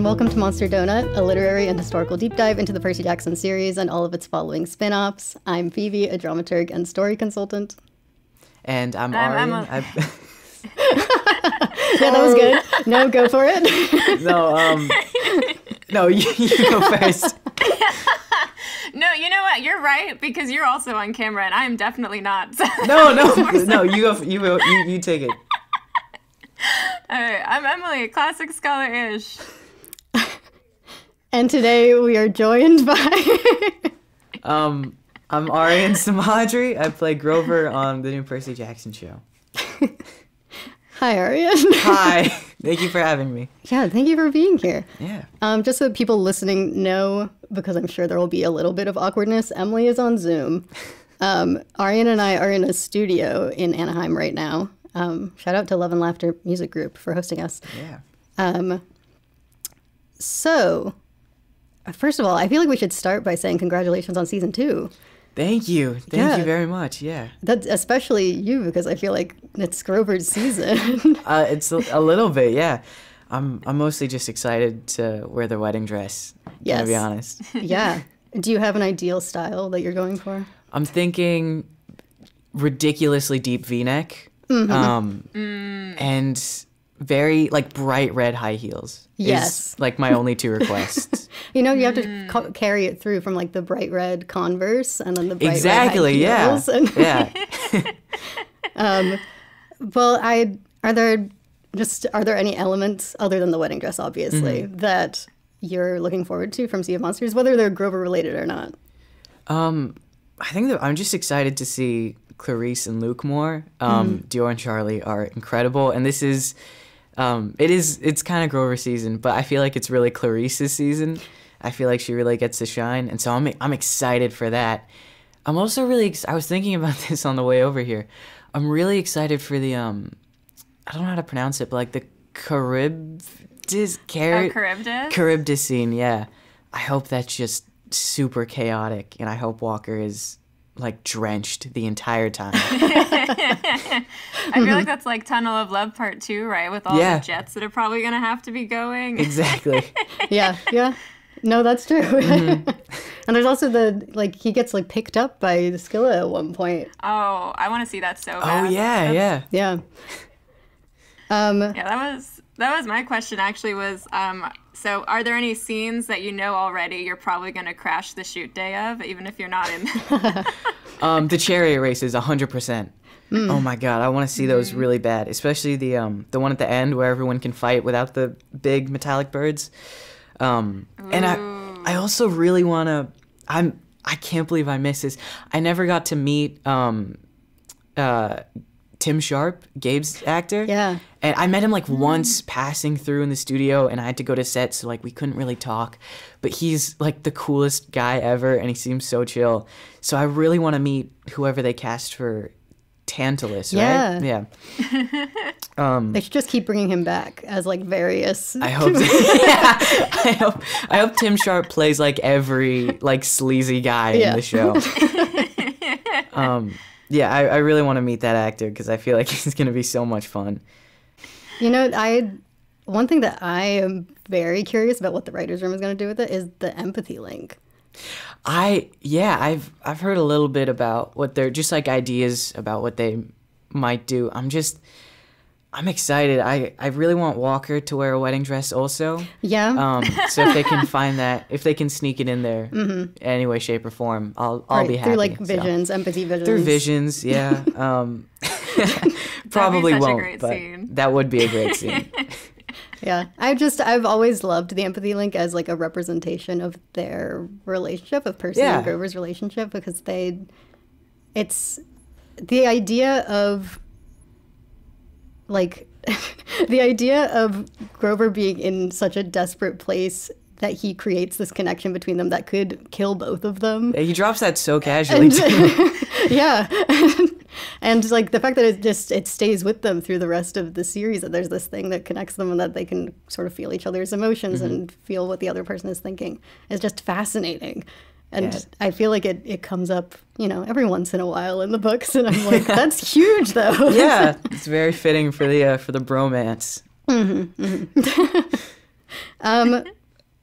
and welcome to Monster Donut, a literary and historical deep dive into the Percy Jackson series and all of its following spin-offs. I'm Phoebe, a dramaturg and story consultant. And I'm Aryan. Yeah, that was good. No, go for it. No, you go first. No, you know what? You're right, because you're also on camera, and I am definitely not. No, you go. You take it. All right, I'm Emily, a classic scholar-ish. And today we are joined by... I'm Aryan Simhadri. I play Grover on the new Percy Jackson show. Hi, Aryan. Hi. Thank you for having me. Yeah, thank you for being here. Yeah. Just so people listening know, because I'm sure there will be a little bit of awkwardness, Emily is on Zoom. Aryan and I are in a studio in Anaheim right now. Shout out to Love and Laughter Music Group for hosting us. Yeah. So, first of all, I feel like we should start by saying congratulations on season 2. Thank you. Thank you very much. Yeah. That's especially you, because I feel like it's Grover's season. It's a little bit, yeah. I'm mostly just excited to wear the wedding dress. Yes. To be honest. Yeah. Do you have an ideal style that you're going for? I'm thinking ridiculously deep V-neck. And very bright red high heels. Yes. Is my only two requests. You have to carry it through from the bright red Converse and then the bright red high heels. Yeah. Well, are there any elements other than the wedding dress, obviously, that you're looking forward to from Sea of Monsters, whether they're Grover related or not? I think that I'm just excited to see Clarice and Luke more. Dior and Charlie are incredible, and this is it's kind of Grover season, but I feel like it's really Clarice's season. I feel like she really gets to shine, and so I'm excited for that. I'm also really I was thinking about this on the way over here. I'm really excited for the I don't know how to pronounce it, but the Charybdis scene. Yeah, I hope that's just super chaotic, and I hope Walker is drenched the entire time. I feel like that's Tunnel of Love Part 2, right? With all the jets that are probably going to have to be going. Exactly. Yeah. No, that's true. And there's also he gets picked up by the Scylla at one point. Oh, I want to see that so bad. Oh, yeah. Yeah. Yeah, that was my question, actually, was, so are there any scenes that already you're probably going to crash the shoot day of, even if you're not in? The chariot races, 100%. Oh my god, I want to see those really bad, especially the one at the end where everyone can fight without the big metallic birds. And I also really want to. I can't believe I missed this. I never got to meet Tim Sharp, Gabe's actor. Yeah. And I met him once passing through in the studio, and I had to go to set, so we couldn't really talk. But he's the coolest guy ever, and he seems so chill. So I really want to meet whoever they cast for Tantalus, right? Yeah. They should just keep bringing him back as various. I hope. I hope Tim Sharp plays every sleazy guy in the show. Yeah, I really want to meet that actor because I feel like he's going to be so much fun. One thing that I am very curious about what the writer's room is going to do with it is the empathy link. I've heard a little bit about what they're just ideas about what they might do. I'm excited. I really want Walker to wear a wedding dress also. Yeah. So if they can find that, if they can sneak it in there in any way, shape, or form, I'll be happy. Through visions, empathy visions. Through visions, yeah. Probably won't, but that would be a great scene. Yeah. I've always loved the empathy link as a representation of their relationship, of Percy and Grover's relationship, because it's the idea of the idea of Grover being in such a desperate place that he creates this connection between them that could kill both of them. He drops that so casually, too. Yeah. And the fact that it stays with them through the rest of the series, that there's this thing that connects them and that they can sort of feel each other's emotions and feel what the other person is thinking is just fascinating. And I feel like it comes up, every once in a while in the books, and I'm like, that's huge, though. Yeah, it's very fitting for the bromance. Well,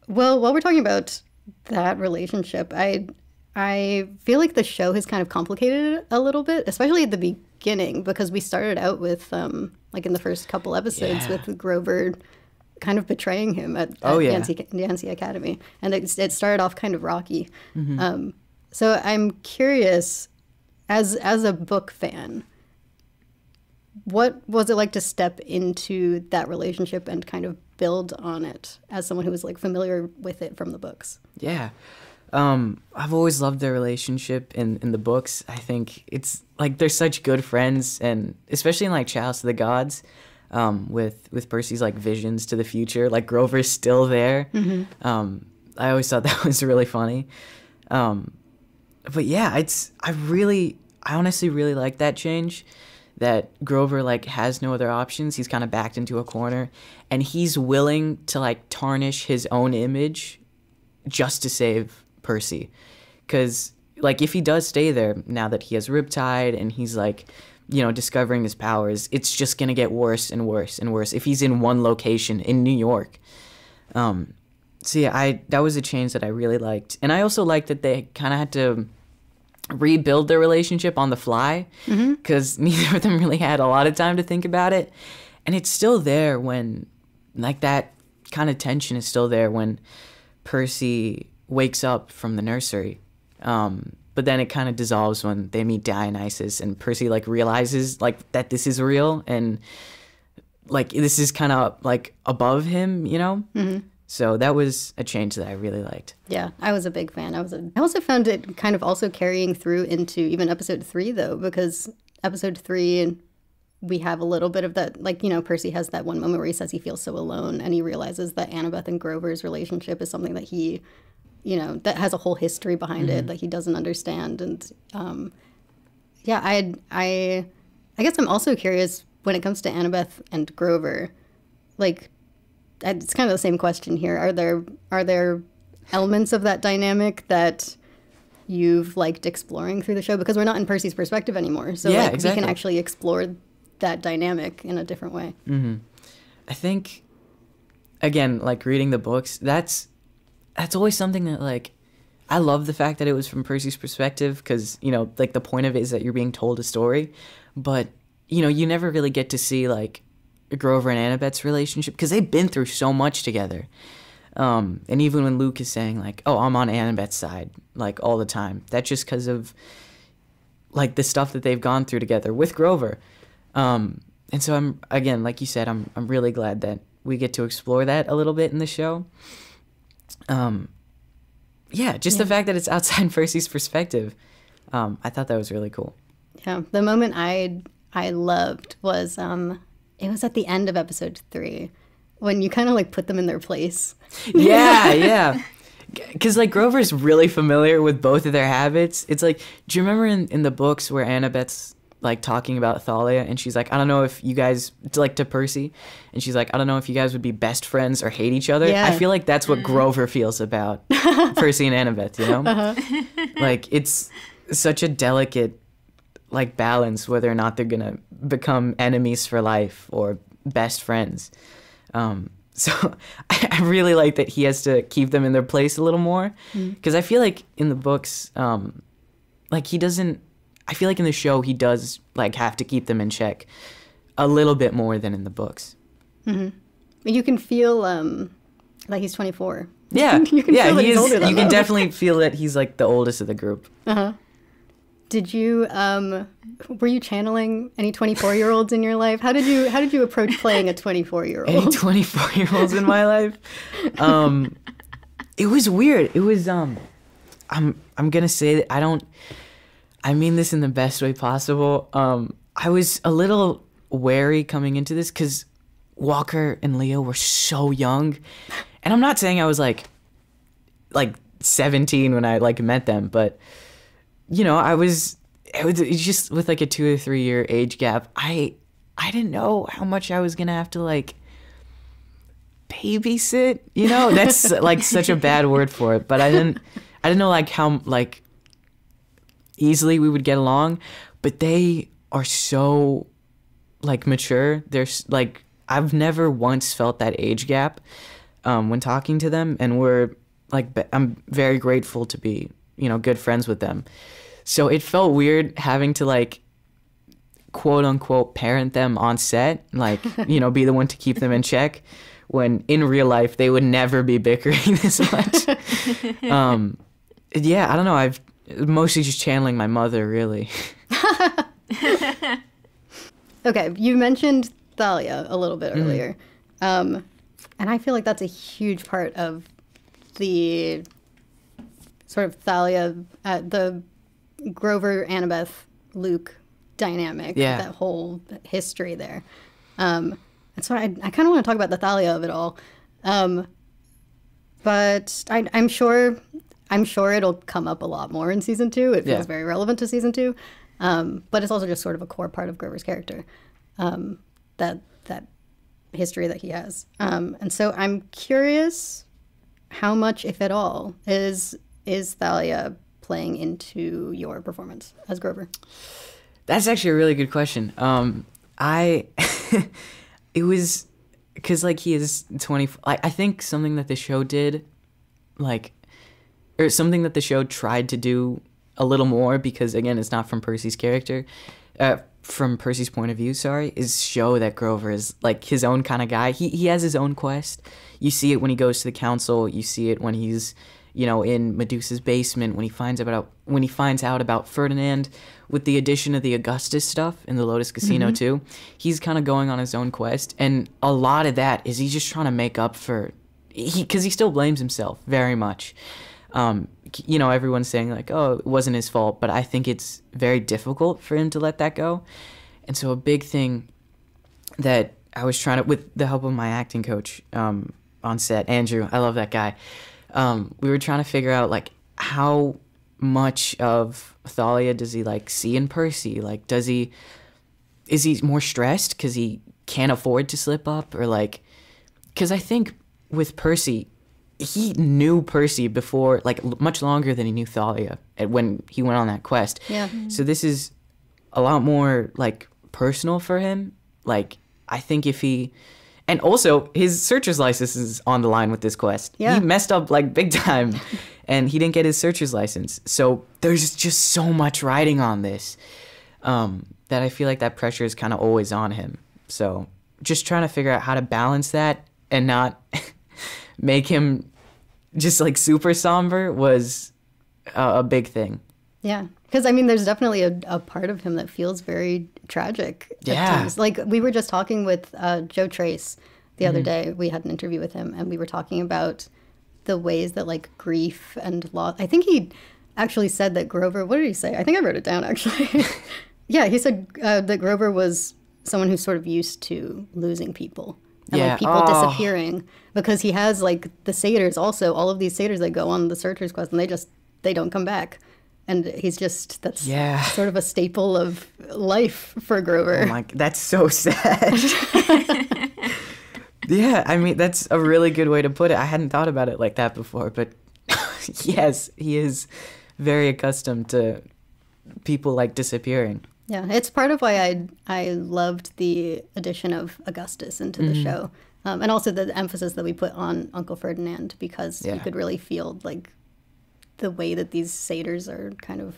while we're talking about that relationship, I feel like the show has kind of complicated it a little bit, especially at the beginning, because we started out with, like in the first couple episodes, with Grover kind of betraying him at Yancey Academy. And it started off kind of rocky. So I'm curious, as a book fan, what was it like to step into that relationship and kind of build on it as someone who was like familiar with it from the books? Yeah. I've always loved their relationship in the books. I think it's like they're such good friends, and especially in like Chalice of the Gods, with Percy's like visions to the future, like Grover's still there. I always thought that was really funny. But yeah, I honestly really like that change, that Grover like has no other options. He's kind of backed into a corner, and he's willing to like tarnish his own image just to save Percy. Because like if he does stay there now that he has Riptide and he's like, you know, discovering his powers, it's just gonna get worse and worse and worse if he's in one location in New York. So yeah, that was a change that I really liked. And I also liked that they kind of had to rebuild their relationship on the fly, because neither of them really had a lot of time to think about it. And it's still there when, like, that kind of tension is still there when Percy wakes up from the nursery. But then it kind of dissolves when they meet Dionysus and Percy, like, realizes, like, that this is real and, like, this is kind of, like, above him, you know? So that was a change that I really liked. Yeah, I was a big fan. I also found it kind of also carrying through into even episode 3, though, because episode 3, we have a little bit of that, like, you know, Percy has that one moment where he says he feels so alone, and he realizes that Annabeth and Grover's relationship is something that he, you know, that has a whole history behind it that he doesn't understand. And yeah, I guess I'm also curious when it comes to Annabeth and Grover, like, it's kind of the same question here. Are there elements of that dynamic that you've liked exploring through the show? Because we're not in Percy's perspective anymore. So yeah, like, exactly. We can actually explore that dynamic in a different way. I think, again, like reading the books, that's always something that, like, I love the fact that it was from Percy's perspective, because, you know, like, the point of it is that you're being told a story. But, you know, you never really get to see, like, Grover and Annabeth's relationship, because they've been through so much together. And even when Luke is saying, like, oh, I'm on Annabeth's side, like, all the time, that's just because of, like, the stuff that they've gone through together with Grover. And so I'm, again, like you said, I'm really glad that we get to explore that a little bit in the show. Yeah, just the fact that it's outside Percy's perspective, I thought that was really cool. Yeah, the moment I loved was it was at the end of episode 3 when you kind of like put them in their place. Yeah. Because, like, Grover's really familiar with both of their habits. It's like, do you remember in the books where Annabeth's, like, talking about Thalia, and she's like, I don't know if you guys, like, to Percy, and she's like, I don't know if you guys would be best friends or hate each other. Yeah. I feel like that's what Grover feels about Percy and Annabeth, you know? Like, it's such a delicate, like, balance whether or not they're gonna become enemies for life or best friends. So I really like that he has to keep them in their place a little more, because I feel like in the books, like, he doesn't, I feel like in the show he does, like, have to keep them in check a little bit more than in the books. You can feel like he's 24. Yeah, you can feel that he's older than you them. can definitely feel that he's, like, the oldest of the group. Did you were you channeling any 24-year-olds in your life? How did you approach playing a 24-year-old? Any 24-year-olds in my life? It was weird. It was I'm gonna say that I mean this in the best way possible. I was a little wary coming into this because Walker and Leo were so young, and I'm not saying I was like 17 when I, like, met them, but, you know, it was just with, like, a 2 or 3 year age gap. I didn't know how much I was gonna have to, like, babysit, you know? That's, like, such a bad word for it, but I didn't know, like, how, like, easily we would get along. But they are so, like, mature. They're, like, I've never once felt that age gap. when talking to them, and I'm very grateful to be, good friends with them. So it felt weird having to like quote unquote parent them on set, like, be the one to keep them in check, when in real life they would never be bickering this much. Yeah, I don't know. I've mostly just channeling my mother, really. Okay, you mentioned Thalia a little bit earlier. And I feel like that's a huge part of the sort of Thalia, the Grover, Annabeth, Luke dynamic, that whole history there. And so I kind of want to talk about the Thalia of it all. But I'm sure it'll come up a lot more in season 2. It feels very relevant to season 2. But it's also just sort of a core part of Grover's character, that history that he has. And so I'm curious how much, if at all, is Thalia playing into your performance as Grover? That's actually a really good question. It was because like he is 20. I think something that the show did, or something that the show tried to do a little more, because again, it's not from Percy's character, from Percy's point of view, is show that Grover is like his own kind of guy. He has his own quest. You see it when he goes to the council. You see it when he's, in Medusa's basement, when he finds out about Ferdinand, with the addition of the Augustus stuff in the Lotus Casino too. He's kind of going on his own quest, and a lot of that is he's just trying to make up for, because he still blames himself very much. Everyone's saying like, oh, it wasn't his fault, but I think it's very difficult for him to let that go. And so a big thing that I was trying to, with the help of my acting coach on set, Andrew, I love that guy, we were trying to figure out like how much of Thalia does he like see in Percy? Like, is he more stressed because he can't afford to slip up, or like, because I think with Percy, he knew Percy before, like much longer than he knew Thalia when he went on that quest. Yeah. So this is a lot more like personal for him. Like, I think and also his searcher's license is on the line with this quest. Yeah. He messed up like big time, and he didn't get his searcher's license. So there's just so much riding on this, that I feel like that pressure is kind of always on him. So just trying to figure out how to balance that and not make him just like super somber was a big thing. Yeah, because I mean, there's definitely a part of him that feels very tragic at times. Like, we were just talking with Joe Trace the other day. We had an interview with him, and we were talking about the ways that like grief and loss. I think he actually said that Grover, what did he say? I think I wrote it down actually. Yeah, he said that Grover was someone who's sort of used to losing people. And like people disappearing, because he has like the satyrs also, all of these satyrs that go on the searcher's quest, and they don't come back. And he's just, that's sort of a staple of life for Grover. Oh my, that's so sad. Yeah, I mean, that's a really good way to put it. I hadn't thought about it like that before, but yes, he is very accustomed to people like disappearing. Yeah, it's part of why I loved the addition of Augustus into the show. And also the emphasis that we put on Uncle Ferdinand, because you could really feel like the way that these satyrs are kind of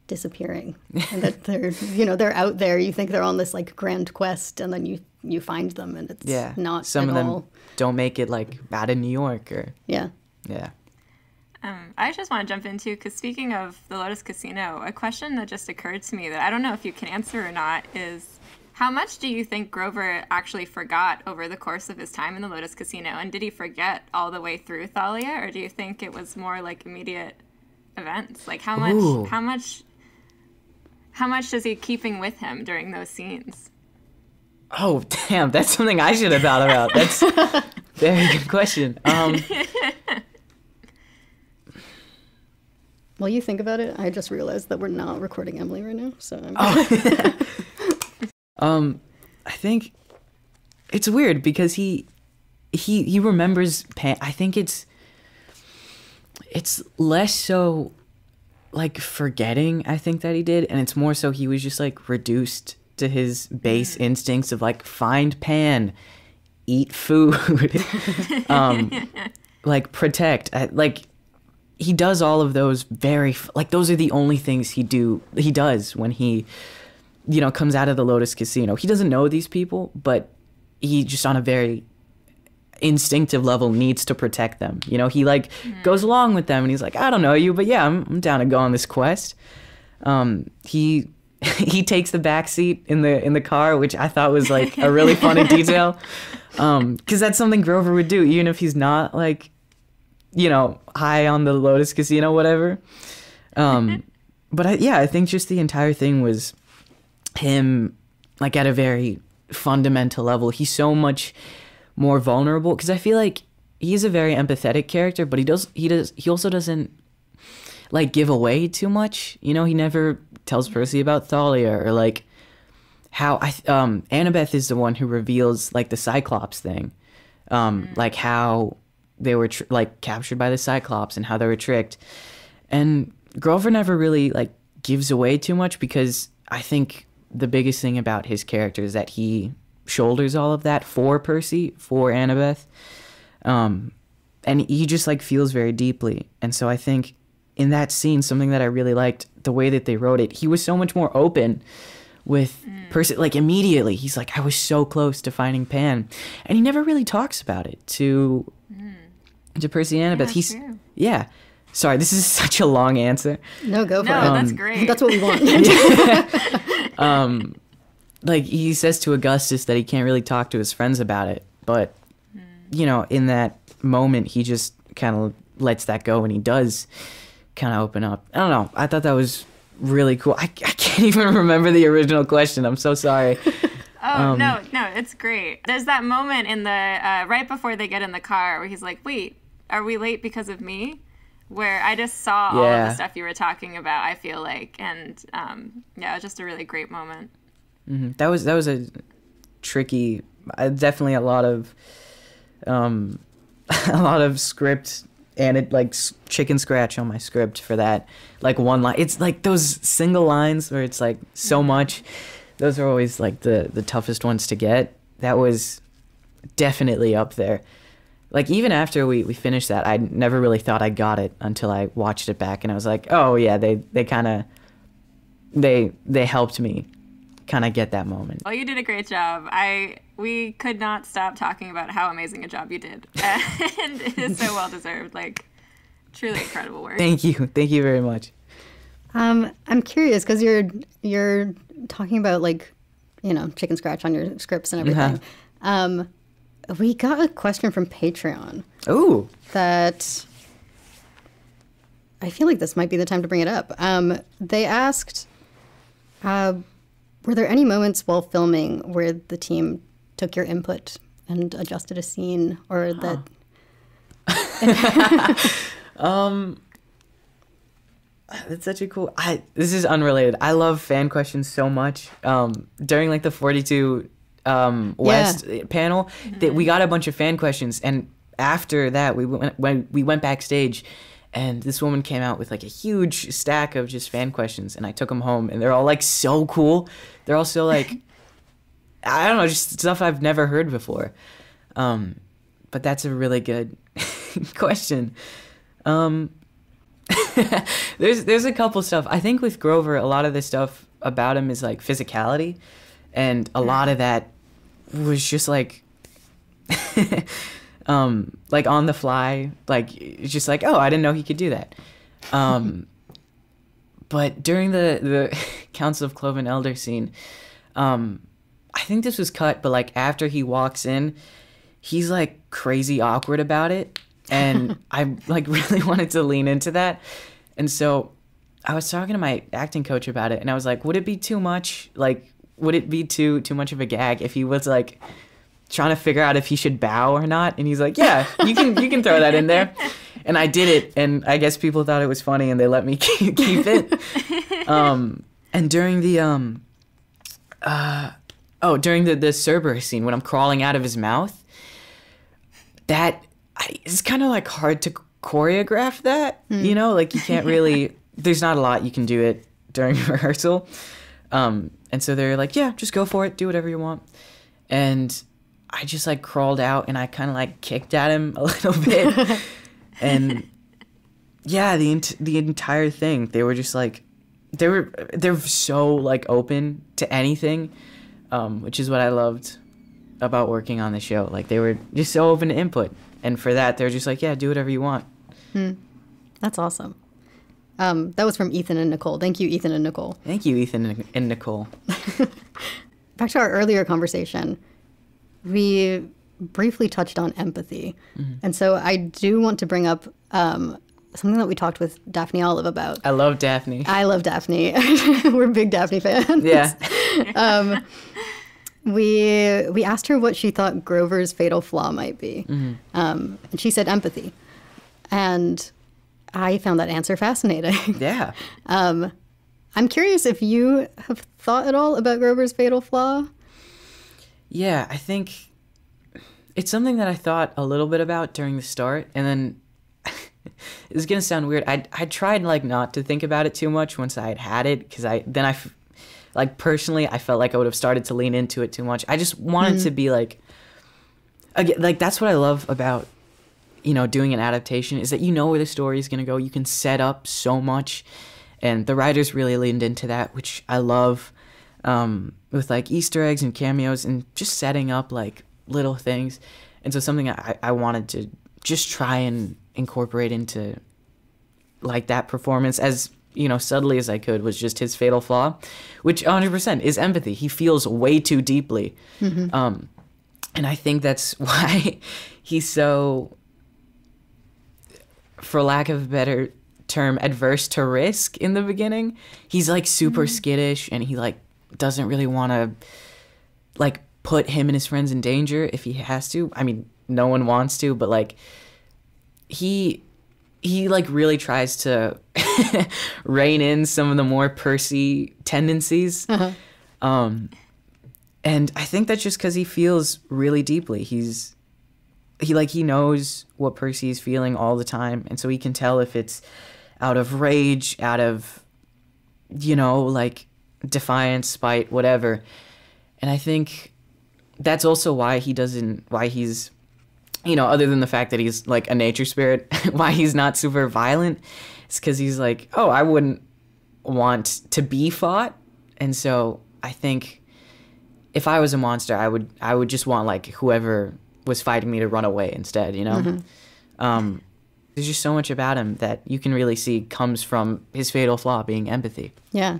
disappearing, and that they're out there. You think they're on this like grand quest, and then you find them, and it's not some at of them all. Don't make it like out of New York, or yeah. I just want to jump into, because speaking of the Lotus Casino, a question that just occurred to me that I don't know if you can answer or not is, how much do you think Grover actually forgot over the course of his time in the Lotus Casino? And did he forget all the way through Thalia, or do you think it was more like immediate events? Like how much is he keeping with him during those scenes? Oh, damn, that's something I should have thought about. That's a very good question. While you think about it, I just realized that we're not recording Emily right now, so I think it's weird because he remembers pain. I think it's less so like forgetting, I think, that he did, and it's more so he was just like reduced to his base instincts of like find Pan, eat food, like protect, like he does all of those like those are the only things he does when he, you know, comes out of the Lotus Casino. He doesn't know these people, but he just on a very instinctive level needs to protect them. You know, he like goes along with them and he's like, I don't know you, but yeah, I'm down to go on this quest. He takes the back seat in the car, which I thought was like a really funny detail. Cause that's something Grover would do, even if he's not like, you know, high on the Lotus Casino, whatever. But I think just the entire thing was him like at a very fundamental level. He's so much more vulnerable because I feel like he's a very empathetic character, but he also doesn't like give away too much. You know, he never tells Percy about Thalia or like how Annabeth is the one who reveals like the Cyclops thing, like how they were like captured by the Cyclops and how they were tricked. And Grover never really like gives away too much because I think the biggest thing about his character is that he shoulders all of that for Percy, for Annabeth. And he just like feels very deeply. And so I think in that scene, something that I really liked, the way that they wrote it, he was so much more open with Percy. Like immediately, he's like, I was so close to finding Pan. And he never really talks about it to Percy and Annabeth. Yeah, Sorry, this is such a long answer. No, go for it. That's great. That's what we want. Like he says to Augustus that he can't really talk to his friends about it, but you know, in that moment, he just kind of lets that go, and he does kind of open up. I don't know. I thought that was really cool. I can't even remember the original question. I'm so sorry. No, it's great. There's that moment in the right before they get in the car where he's like, "Wait, are we late because of me?" Where I just saw all of the stuff you were talking about. I feel like, and it was just a really great moment. Mm-hmm. That was a tricky, definitely a lot of script, and it like chicken scratch on my script for that like one line. It's like those single lines where it's like so much. Those are always like the toughest ones to get. That was definitely up there. Like even after we finished that, I never really thought I got it until I watched it back, and I was like, oh yeah, they kind of they helped me kind of get that moment. Well, you did a great job. We could not stop talking about how amazing a job you did, and it is so well deserved. Like, truly incredible work. Thank you very much. I'm curious because you're talking about like, you know, chicken scratch on your scripts and everything. We got a question from Patreon. Ooh. That I feel like this might be the time to bring it up. They asked, were there any moments while filming where the team took your input and adjusted a scene, or that? That's such a cool. This is unrelated. I love fan questions so much. During like the 42 West panel, that we got a bunch of fan questions, and after that we went backstage, and this woman came out with like a huge stack of just fan questions, and I took them home, and they're all like so cool. They're all so like I don't know, just stuff I've never heard before. But that's a really good question. There's a couple stuff. I think with Grover, a lot of the stuff about him is like physicality, and a lot of that was just like like on the fly, like it's just like, oh, I didn't know he could do that. But during the Council of Cloven Elder scene, I think this was cut, but like after he walks in, he's like crazy awkward about it, and I like really wanted to lean into that. And so I was talking to my acting coach about it, and I was like, would it be too much? Like, would it be too much of a gag if he was like trying to figure out if he should bow or not? And he's like, yeah, you can throw that in there. And I did it, and I guess people thought it was funny, and they let me keep it. And during the during the Cerberus scene, when I'm crawling out of his mouth, it's kind of like hard to choreograph that, you know, like you can't really, there's not a lot you can do it during rehearsal. And so they're like, yeah, just go for it, do whatever you want. And I just like crawled out and I kind of like kicked at him a little bit. And yeah, the entire thing, they were just like, they're so like open to anything, which is what I loved about working on the show. Like they were just so open to input, and for that they're just like, yeah, do whatever you want. That's awesome. That was from Ethan and Nicole. Thank you, Ethan and Nicole. Thank you, Ethan and Nicole. Back to our earlier conversation, we briefly touched on empathy. And so I do want to bring up something that we talked with Daphne Olive about. I love Daphne. I love Daphne. We're big Daphne fans. Yeah. We asked her what she thought Grover's fatal flaw might be. And she said empathy. And I found that answer fascinating. Yeah. I'm curious if you have thought at all about Grover's fatal flaw. Yeah, I think it's something that I thought a little bit about during the start, and then it's gonna sound weird. I tried like not to think about it too much once I had it, because personally I felt like I would have started to lean into it too much. I just wanted to be like, again, like that's what I love about doing an adaptation, is that you know where the story is gonna go. You can set up so much, and the writers really leaned into that, which I love. With like Easter eggs and cameos and just setting up like little things. And so something I wanted to just try and incorporate into like that performance as, subtly as I could, was just his fatal flaw, which 100% is empathy. He feels way too deeply. And I think that's why he's so, for lack of a better term, adverse to risk in the beginning. He's like super skittish, and he like doesn't really want to like put him and his friends in danger if he has to. I mean, no one wants to, but like he like really tries to rein in some of the more Percy tendencies. And I think that's just because he feels really deeply. He knows what Percy is feeling all the time, and so he can tell if it's out of rage, out of like defiance, spite, whatever. And I think that's also why he's other than the fact that he's like a nature spirit, why he's not super violent. It's because he's like, oh, I wouldn't want to be fought. And so I think if I was a monster, I would just want like whoever was fighting me to run away instead, There's just so much about him that you can really see comes from his fatal flaw being empathy. Yeah.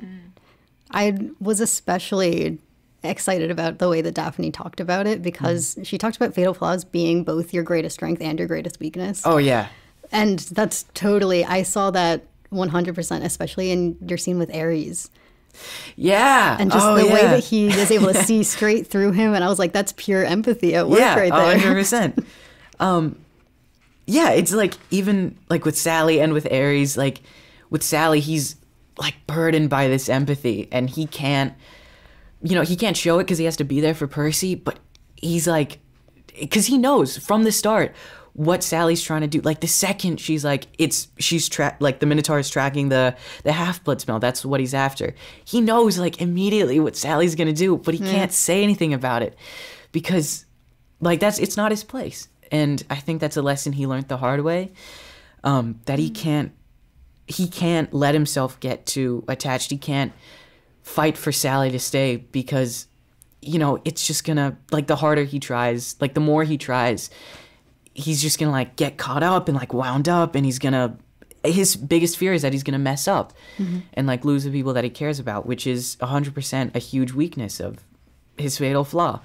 I was especially excited about the way that Daphne talked about it, because she talked about fatal flaws being both your greatest strength and your greatest weakness. Oh, yeah. And that's totally, I saw that 100%, especially in your scene with Ares. Yeah. And just the way that he is able to see straight through him. And I was like, that's pure empathy at work right there. 100%. Yeah, it's like even like with Sally and with Ares, like with Sally, he's like burdened by this empathy, and he can't show it because he has to be there for Percy, but he's like, because he knows from the start what Sally's trying to do. Like the second she's like, like the Minotaur is tracking the half-blood smell, that's what he's after. He knows like immediately what Sally's gonna do, but he can't say anything about it because like it's not his place. And I think that's a lesson he learned the hard way, that he can't let himself get too attached. He can't fight for Sally to stay because, it's just gonna, like, the harder he tries, like, the more he tries, he's just gonna, like, get caught up and, like, wound up, and his biggest fear is that he's gonna mess up and, like, lose the people that he cares about, which is 100% a huge weakness of his fatal flaw.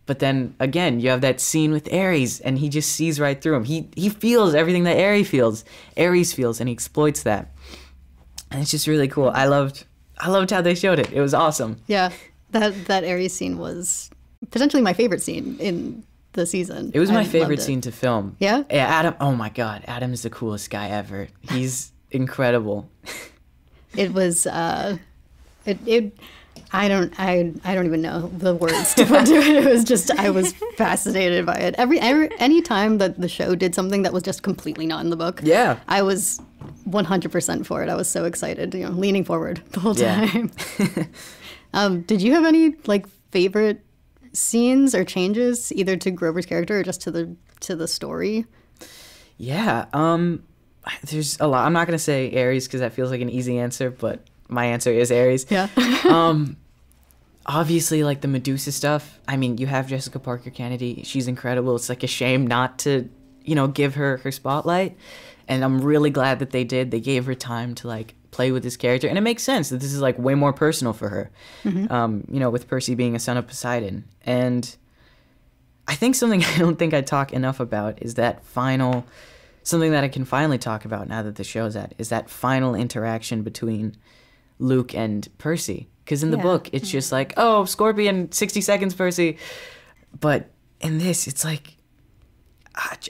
But then, again, you have that scene with Ares, and he just sees right through him. He feels everything that Ares feels, and he exploits that. And it's just really cool. I loved how they showed it. It was awesome. Yeah, that Ares scene was potentially my favorite scene in the season. It was my favorite scene to film. Yeah? Yeah, Adam, oh my God, Adam is the coolest guy ever. He's incredible. It was, I don't even know the words to put to it. It was just, I was fascinated by it. Any time that the show did something that was just completely not in the book, yeah, I was 100% for it. I was so excited, leaning forward the whole time. Did you have any like favorite scenes or changes either to Grover's character or just to the story? Yeah, there's a lot. I'm not gonna say Ares because that feels like an easy answer, but my answer is Ares. Yeah. Obviously, like the Medusa stuff. I mean, you have Jessica Parker Kennedy. She's incredible. It's like a shame not to, give her spotlight. And I'm really glad that they did. They gave her time to like play with this character, and it makes sense that this is like way more personal for her. With Percy being a son of Poseidon. And I think something I don't think I talk enough about is something that I can finally talk about now that the show's at, is that final interaction between Luke and Percy. Because in the book, it's just like, oh, Scorpion, 60 seconds, Percy. But in this, it's like,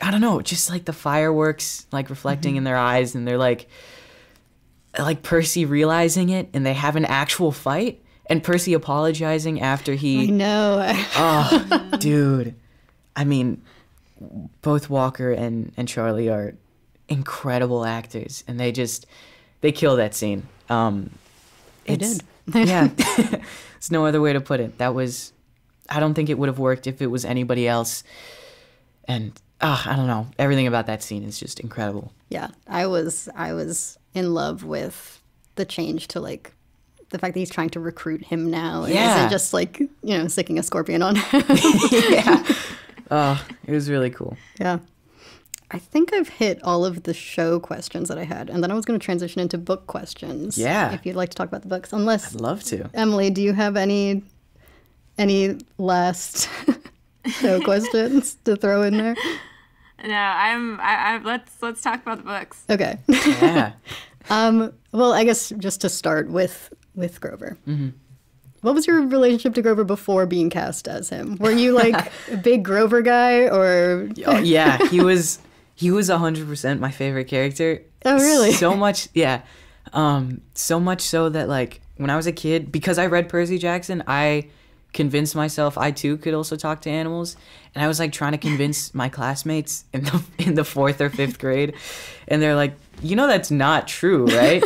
I don't know, just like the fireworks like reflecting in their eyes, and they're like Percy realizing it, and they have an actual fight, and Percy apologizing after he... I know. Oh, dude. I mean, both Walker and Charlie are incredible actors, and they kill that scene. They did. Yeah. There's no other way to put it. I don't think it would have worked if it was anybody else. And I don't know. Everything about that scene is just incredible. Yeah, I was in love with the change to like the fact that he's trying to recruit him now. And isn't just like, sticking a scorpion on him. Yeah. Oh, it was really cool. Yeah. I think I've hit all of the show questions that I had, and then I was going to transition into book questions. Yeah. If you'd like to talk about the books, unless I'd love to. Emily, do you have any last show questions to throw in there? No, I'm let's talk about the books. Okay. Yeah. Well, I guess just to start with Grover. Mm-hmm. What was your relationship to Grover before being cast as him? Were you like a big Grover guy, or? Oh, yeah, he was 100% my favorite character. Oh, really? So much, yeah. So much so that like when I was a kid, because I read Percy Jackson, I convinced myself I too could also talk to animals, and I was like trying to convince my classmates in the 4th or 5th grade, and they're like, that's not true, right?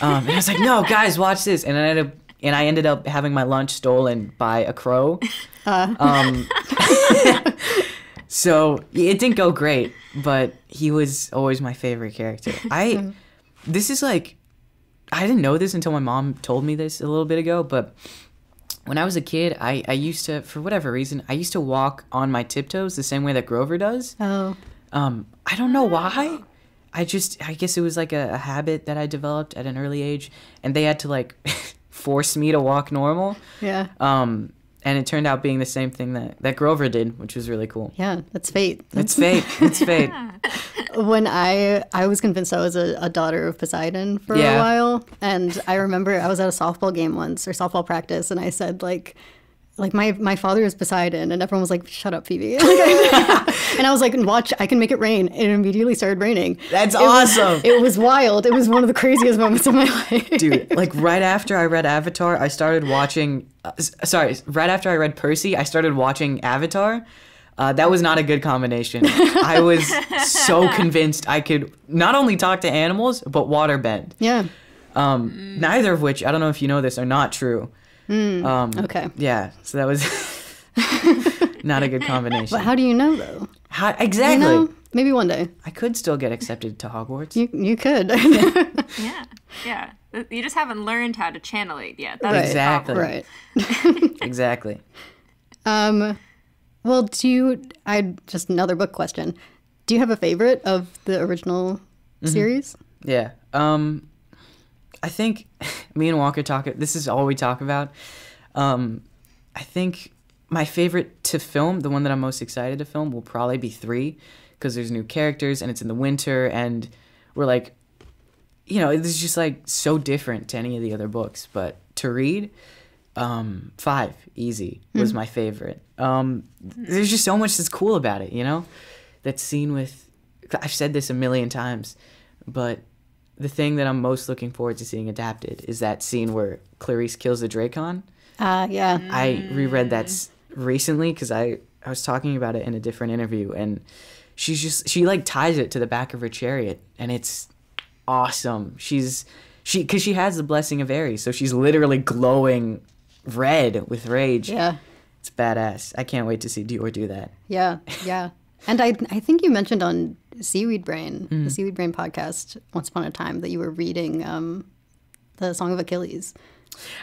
And I was like, no, guys, watch this, and I ended up having my lunch stolen by a crow. So it didn't go great, but he was always my favorite character. This is like, I didn't know this until my mom told me this a little bit ago, but when I was a kid, I used to, for whatever reason, I used to walk on my tiptoes the same way that Grover does. Oh. I don't know why. I guess it was like a habit that I developed at an early age, and they had to like force me to walk normal. Yeah. And it turned out being the same thing that Grover did, which was really cool. Yeah, that's fate. It's fate. It's fate. When I was convinced I was a daughter of Poseidon for a while, and I remember I was at a softball game once, or softball practice, and I said like my father is Poseidon, and everyone was like, "Shut up, Phoebe." And I was like, "Watch, I can make it rain." And it immediately started raining. That's awesome. It was wild. It was one of the craziest moments of my life. Dude, like right after I read Avatar, I started watching. Right after I read Percy, I started watching Avatar. That was not a good combination. I was so convinced I could not only talk to animals, but waterbend. Yeah. Neither of which, I don't know if you know this, are not true. Okay. Yeah, so that was not a good combination. But how do you know, though? Exactly. Maybe one day. I could still get accepted to Hogwarts. You could. Yeah. You just haven't learned how to channel it yet. That's right. Exactly. Right. Exactly. Well, just another book question. Do you have a favorite of the original series? Yeah. I think me and Walker this is all we talk about. I think my favorite to film, the one that I'm most excited to film, will probably be 3, because there's new characters and it's in the winter, and we're like, it's just like so different to any of the other books. But to read, 5, easy, was my favorite. There's just so much that's cool about it, that scene with, I've said this a million times, but the thing that I'm most looking forward to seeing adapted is that scene where Clarice kills the Dracon. Yeah. I reread that recently because I was talking about it in a different interview, and she like ties it to the back of her chariot, and it's awesome. Because she has the blessing of Ares, so she's literally glowing red with rage. Yeah. It's badass. I can't wait to see Dior do that. Yeah, yeah. And I think you mentioned on Seaweed Brain, the Seaweed Brain podcast, once upon a time, that you were reading the Song of Achilles.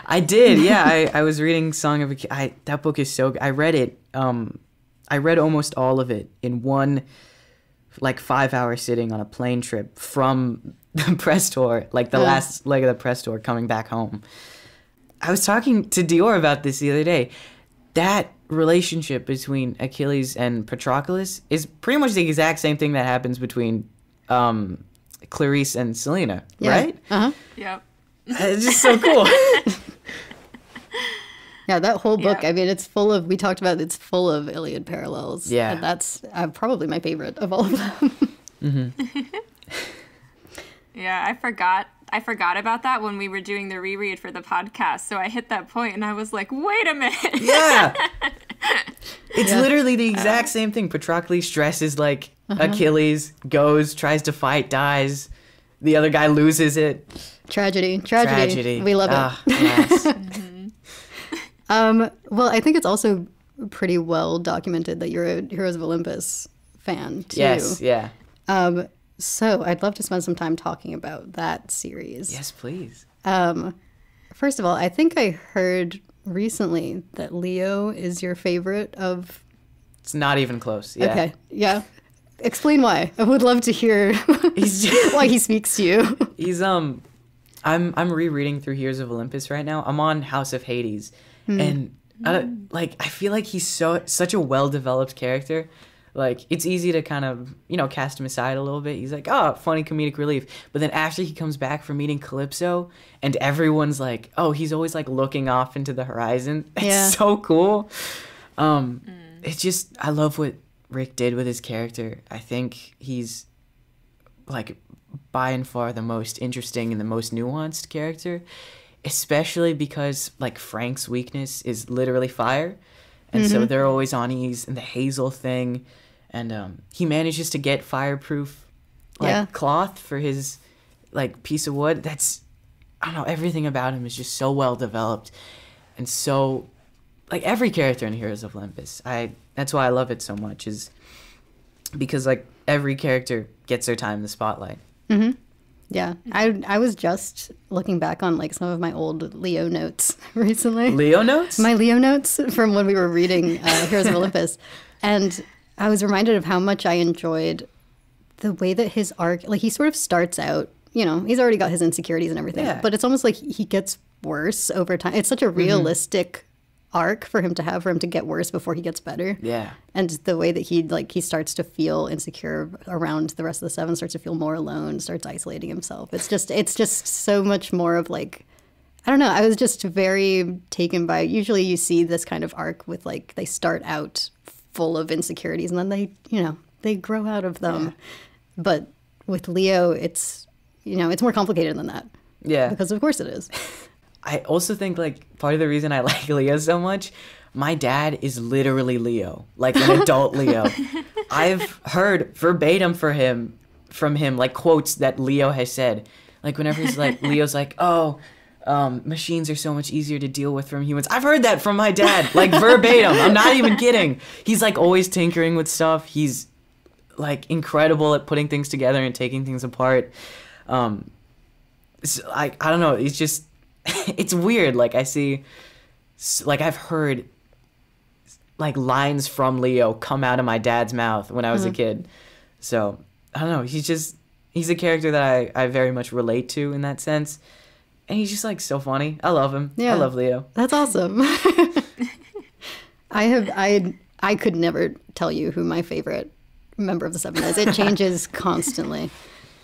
I did, yeah. I was reading Song of Achilles. That book is so good. I read it. I read almost all of it in one, 5-hour sitting on a plane trip from the press tour, the last leg of the press tour, coming back home. I was talking to Dior about this the other day. That relationship between Achilles and Patroclus is pretty much the exact same thing that happens between Clarice and Selena, right? Uh-huh. Yep. It's just so cool. Yeah, that whole book, I mean, it's full of Iliad parallels. Yeah. And that's probably my favorite of all of them. Mm-hmm. Yeah, I forgot about that when we were doing the reread for the podcast. So I hit that point and I was like, wait a minute. Yeah. It's literally the exact same thing. Patroclus dresses like Achilles, goes, tries to fight, dies. The other guy loses it. Tragedy. We love it. Yes. Well, I think it's also pretty well documented that you're a Heroes of Olympus fan, too. Yes, yeah. So I'd love to spend some time talking about that series. Yes, please. First of all, I think I heard recently that Leo is your favorite of... It's not even close. Yeah. Okay, yeah. Explain why. I would love to hear why he speaks to you. He's I'm rereading through Heroes of Olympus right now. I'm on House of Hades, and I feel like he's such a well-developed character. It's easy to kind of, cast him aside a little bit. He's like, oh, funny comedic relief. But then after he comes back from meeting Calypso, and everyone's like, oh, he's always looking off into the horizon. It's so cool. It's just, I love what Rick did with his character. I think he's by and far the most interesting and the most nuanced character, especially because Frank's weakness is literally fire. And so they're always on ease, and the Hazel thing, and he manages to get fireproof cloth for his piece of wood. That's, I don't know, everything about him is just so well developed, and so every character in Heroes of Olympus. That's why I love it so much, is because every character gets their time in the spotlight. Mm-hmm. Yeah, I was just looking back on some of my old Leo notes recently. Leo notes? My Leo notes from when we were reading Heroes of Olympus. And I was reminded of how much I enjoyed the way that his arc, he sort of starts out, he's already got his insecurities and everything. Yeah. But it's almost like he gets worse over time. It's such a realistic arc for him to get worse before he gets better. Yeah. And the way that he starts to feel insecure around the rest of the seven, starts to feel more alone, starts isolating himself. It's just so much more of I don't know, I was just very taken by, usually you see this kind of arc with they start out full of insecurities and then they grow out of them. Yeah. But with Leo, it's more complicated than that. Yeah. Because of course it is. I also think part of the reason I like Leo so much, my dad is literally Leo, an adult Leo. I've heard verbatim from him quotes that Leo has said. Whenever he's Leo's machines are so much easier to deal with from humans. I've heard that from my dad, verbatim. I'm not even kidding. He's always tinkering with stuff. He's incredible at putting things together and taking things apart. I don't know. It's just, it's weird. I see, I've heard lines from Leo come out of my dad's mouth when I was a kid. So I don't know. He's a character that I very much relate to in that sense. And he's just so funny. I love him. Yeah. I love Leo. That's awesome. I could never tell you who my favorite member of the seven is. It changes constantly.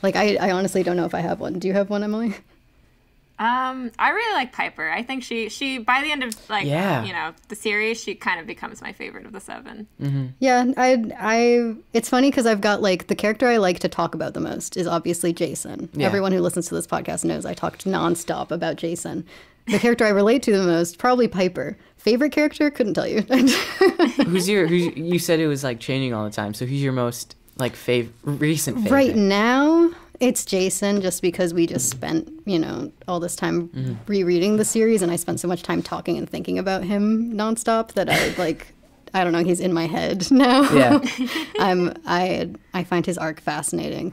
I honestly don't know if I have one. Do you have one, Emily? I really like Piper. I think she by the end of the series, she kind of becomes my favorite of the seven. Mm-hmm. Yeah, it's funny because I've got the character I like to talk about the most is obviously Jason. Yeah. Everyone who listens to this podcast knows I talked nonstop about Jason. The character I relate to the most, probably Piper. Favorite character? Couldn't tell you. You said it was changing all the time. So who's your most recent favorite? Right now, it's Jason, just because we just spent, all this time rereading the series, and I spent so much time talking and thinking about him nonstop that I don't know, he's in my head now. Yeah. I find his arc fascinating.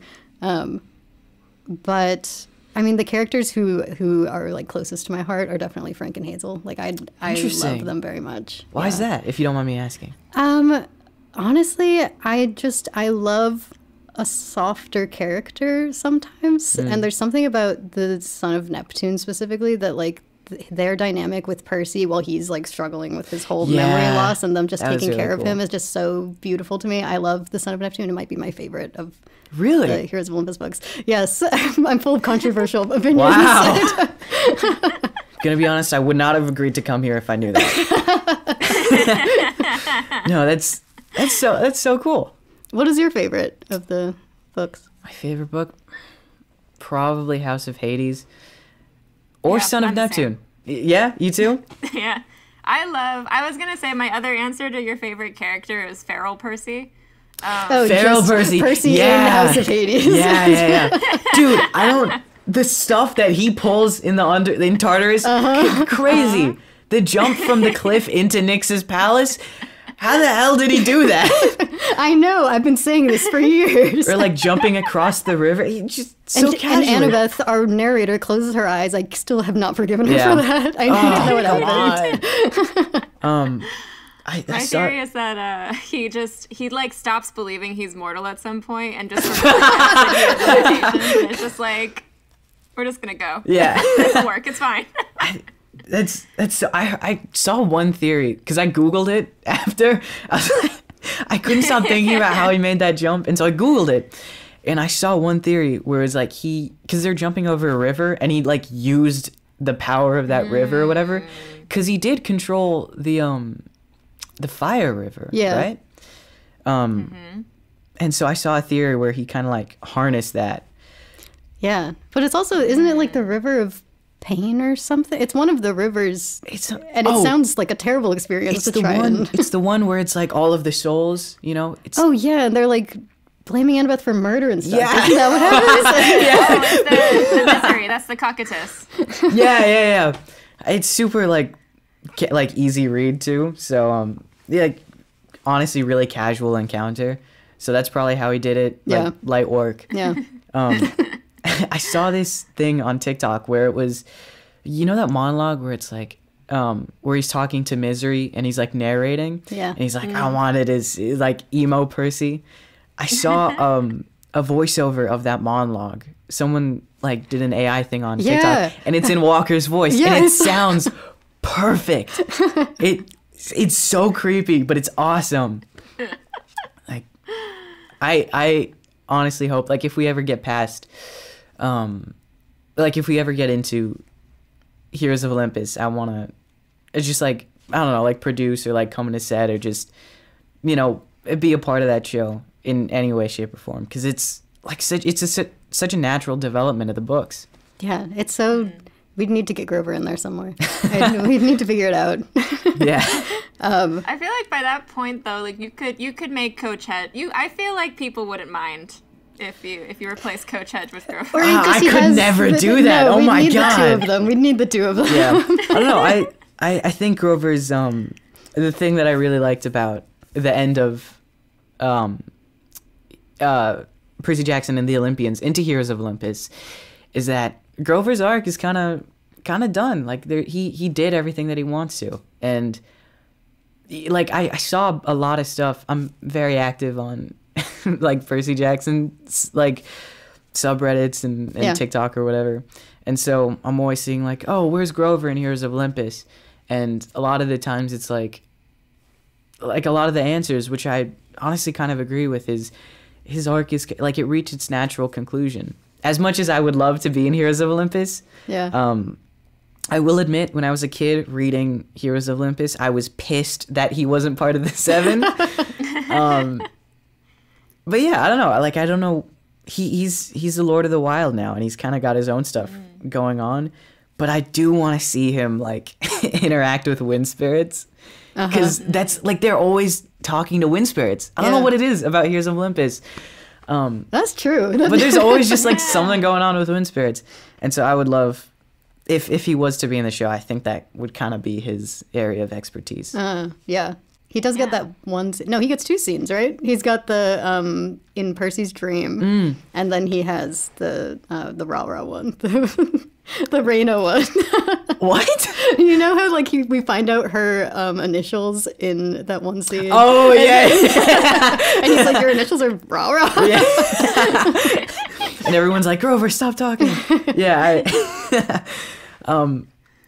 But I mean, the characters who are like closest to my heart are definitely Frank and Hazel. Like I love them very much. Why is that, if you don't mind me asking? Honestly, I love a softer character sometimes, and there's something about the son of Neptune specifically that like their dynamic with Percy while he's like struggling with his whole memory loss, and them just taking care of him is just so beautiful to me. I love the son of Neptune. It might be my favorite of the Heroes of Olympus books. Yes, I'm full of controversial opinions. Wow. Gonna be honest, I would not have agreed to come here if I knew that. No, that's so cool. What is your favorite of the books? My favorite book? Probably House of Hades. Or Son of Neptune. Yeah, you too? Yeah. I was going to say my other answer to your favorite character is Feral Percy. Feral Percy. Percy in House of Hades. Yeah. Dude, the stuff that he pulls in Tartarus, crazy. The jump from the cliff into Nyx's palace. How the hell did he do that? I know. I've been saying this for years. Or like jumping across the river. He just so casually. And Annabeth, our narrator, closes her eyes. I still have not forgiven her for that. I don't know what happened. My theory is that he like stops believing he's mortal at some point and just sort of and it's just like, we're just gonna go. Yeah. It'll work. It's fine. That's so. I saw one theory because I Googled it after. I couldn't stop thinking about how he made that jump, and so I Googled it, and I saw one theory where it's like because they're jumping over a river, and he like used the power of that river or whatever, because he did control the fire river, right? And so I saw a theory where he kind of like harnessed that. Yeah, but it's also, isn't it like the river of pain or something? It's one of the rivers, it sounds like a terrible experience to try. It's the one where it's like all of the souls, and they're like blaming Annabeth for murder and stuff. Yeah. Isn't that what happens? It's the misery. That's the cockatus. Yeah. It's super like easy read too. So honestly, really casual encounter. So that's probably how he did it. Like, light work. Yeah. I saw this thing on TikTok where it was, that monologue where it's like, where he's talking to Misery and he's like narrating. Yeah. And he's like, I wanted his like emo Percy. I saw a voiceover of that monologue. Someone like did an AI thing on TikTok, and it's in Walker's voice, and it sounds perfect. It's so creepy, but it's awesome. Like, I honestly hope, like, if we ever get past, if we ever get into Heroes of Olympus, I want to just like, I don't know, like produce or like come in a set or just, be a part of that show in any way, shape, or form, because it's like such a natural development of the books. Yeah, it's so. We'd need to get Grover in there somewhere. We'd need to figure it out. Yeah. I feel like by that point though, like you could make Coach Hedge. I feel like people wouldn't mind if you replace Coach Hedge with Grover. I could never do that. Oh my god. We'd need the two of them. Yeah. I don't know. I think Grover's the thing that I really liked about the end of Percy Jackson and the Olympians into Heroes of Olympus is that Grover's arc is kind of done. Like he did everything that he wants to, and like I saw a lot of stuff. I'm very active on like Percy Jackson's like subreddits and TikTok or whatever, and so I'm always seeing like, oh, where's Grover in Heroes of Olympus? And a lot of the times it's like a lot of the answers, which I honestly kind of agree with, is his arc is like it reached its natural conclusion. As much as I would love to be in Heroes of Olympus, I will admit, when I was a kid reading Heroes of Olympus, I was pissed that he wasn't part of the Seven. But yeah, I don't know. Like, I don't know. He's the Lord of the Wild now, and he's kind of got his own stuff going on. But I do want to see him like interact with wind spirits, because that's like they're always talking to wind spirits. I don't know what it is about Heroes of Olympus. That's true. But there's always just like something going on with wind spirits. And so I would love, if he was to be in the show, I think that would kind of be his area of expertise. Yeah. He does get that one scene. No, he gets 2 scenes, right? He's got the in Percy's dream, and then he has the rah-rah one, the Reyna one. What? You know how like we find out her initials in that one scene? Oh, yeah. And he's like, your initials are rah-rah. Yeah. And everyone's like, Grover, stop talking. Yeah,